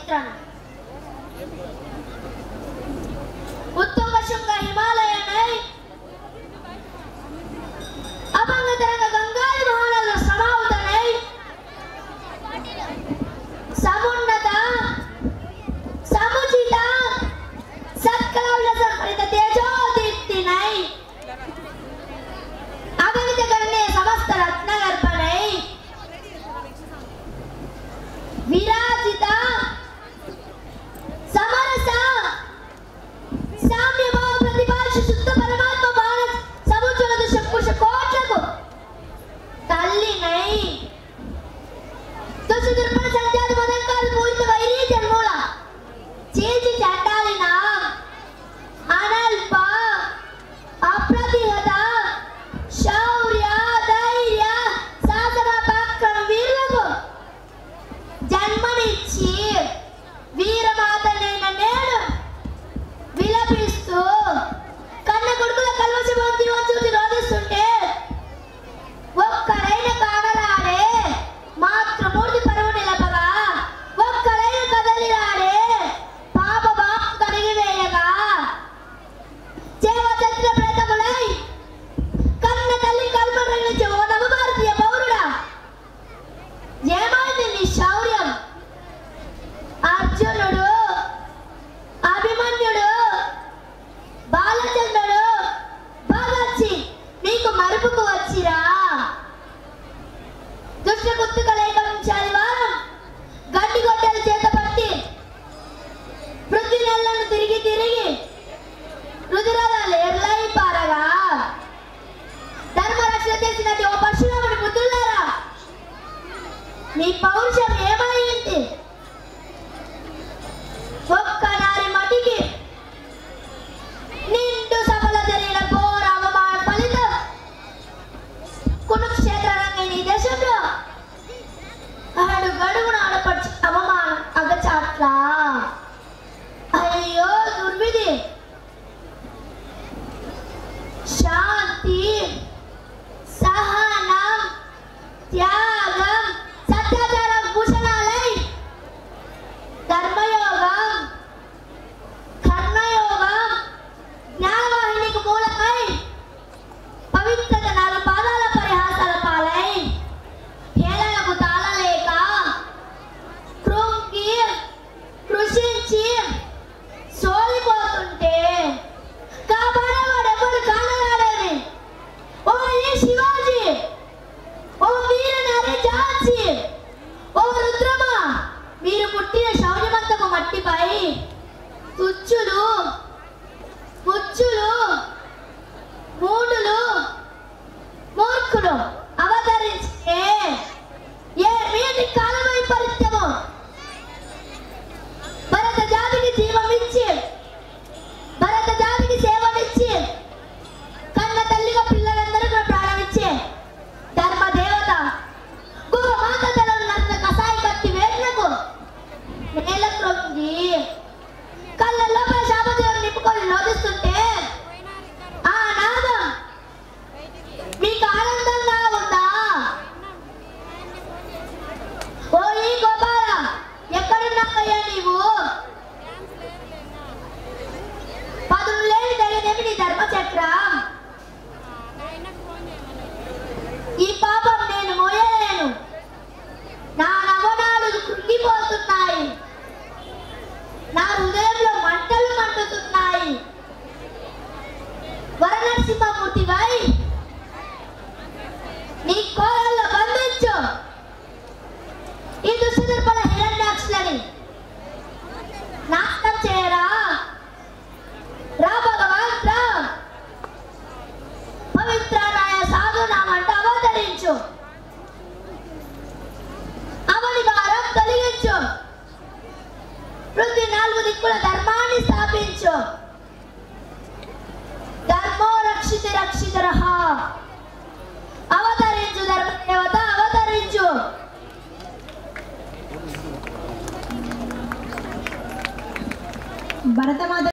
చరిత్రను उत्तुंग हिमालय अभंग तरंग गंगा महानद समावतनै समुन्नत समुचित सत्कलौल्य संपरित तेजोदीप्तिनै अगणित गण्य समस्त रत्नगर्भनै विराजित समरस साम्य भाव प्रतिभाष शुद्ध परमात्मा भाव समुचलद शक्कुश कोटలకు తల్లినై దుష్ట దుర్మన సంజాత మదంకాలు పూరిత వైరీ జన్మూల చేసి చండాలిన అనల్ప అప్రతిహత శౌర్య ధైర్య సాధన పక్కన వీరులకు జన్మనిచ్చి వీరమాతనైన నేను విలపిస్తూ కన్న కొడుకుల కల్వశభవంతి చూసి రోధిస్తుంటే ఒక్కరైన కాగలాడే మాతృమూర్తి పరువు నిలపగా ఒక్కరైన కదలిరాడే పాప బాపు కడిగి వేయగా చేవచత్ర ప్రేతములై కన్న తల్లి కల్పనరించి ఓ నవ భారతీయ పౌరుడా ఏమైంది నీ శౌర్యం అర్జునుడు అభిమన్యుడు బాలచంద్రుడు భగత్ సింగ్ నీకు మరుపుకు వచ్చిరా దుష్ట గుర్తుక లేక శనివారం గడ్డి గొడ్డల చేత పట్టి పృథ్వీ నెలను తిరిగి తిరిగి రుధిరాలు ఎర్లై పారగా ధర్మరక్షణ చేసినట్టు ఓ పరశురాముడి బుద్ధులారా నీ పౌరుషం ఏమైంది ఒక్క నారి మటికి నిండు సఫల జరిగిన ఘోర అవమాన ఫలితం కురుక్షేత్ర రంగైన ఈ దేశంలో అడుగడుగున ఆడపడిచి అవమానం అగచాట్ల అయ్యో దుర్విధి శాంతి సహనం త్యాగం సత్యాచార భూషణాలై ధర్మయోగం కర్ణయోగం జ్ఞానవాహినికి మూలమై పవిత్రత నాలుగు పాదాల పరిహాసాల పాలై హేళనకు తాళలేక కృంగి కృషించి సోలిపోతుంటే కాపాడేవాడెవడు కానరాడేమి ఓ ఈ శివాజీ ఓ వీర నరి ఝాన్సీ ఓ రుద్రమ మీరు పుట్టిన శౌర్యవంతపు మట్టిపై తుచ్చులు పుచ్చులు మూడులు మూర్ఖులు అవతరించే ఏ మీది కాలమై పరిత్యము భరత జాతికి జీవమిచ్చి భరత జాతికి సేవనిచ్చి కన్న తల్లిగా పిల్లలందరికీ ప్రాణమిచ్చే ధర్మదేవత గోమాత తల నన్న కసాయి కత్తి వేట్లకు నేల క్రొంగి కళ్ళల్లో శాపదేవుని నిప్పుకొని రోధిస్తుంటే ఆ నాదం మీకు ఆనందంగా ఉందా ఓ ఈ గోపాల ఎక్కడున్నావయ్యా నీవు పదులు లేని తెలియదేమి నీ ధర్మచక్రం ఈ పాపం నేను మోయలేను నా నవనాలు కృంగిపోతున్నాయి నా హృదయంలో మంటలు మండుతున్నాయి వరనరసింహమూర్తివై నీ కోరల్లో బంధించు ఈ దుష్టదర్పణ హిరణ్యాక్షులని నాశనం చేయరా రా భగవాన్ రా పవిత్రాయ సాధునామంట అవతరించు అవని భారం తొలగించు పృథ్వీ నాలుగు దిక్కుల ధర్మాన్ని స్థాపించు ధర్మో రక్షిత రక్షితరః అవతరించు ధర్మదేవత అవతరించు భరతమాత